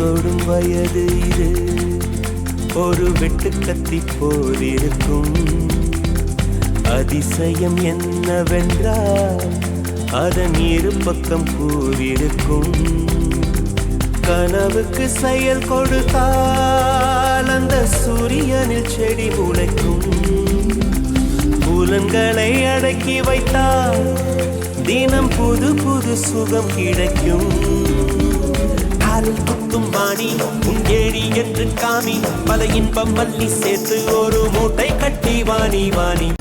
தொடும் வயது இது. ஒரு வெட்டு கத்தி போல் இருக்கும். அதிசயம் என்னவென்றால் அதன் இரு பக்கம் கூறியிருக்கும். கனவுக்கு செயல் கொடுத்தால் அந்த சூரியனில் செடி முளைக்கும். புலன்களை அடக்கி வைத்தால் தினம் புது புது சுகம் கிடைக்கும். காலில் குத்தும் வாணி உன் ஏழி என்று காமி, பல இன்பம் மல்லி சேர்த்து ஒரு மூட்டை கட்டி வாணி வாணி.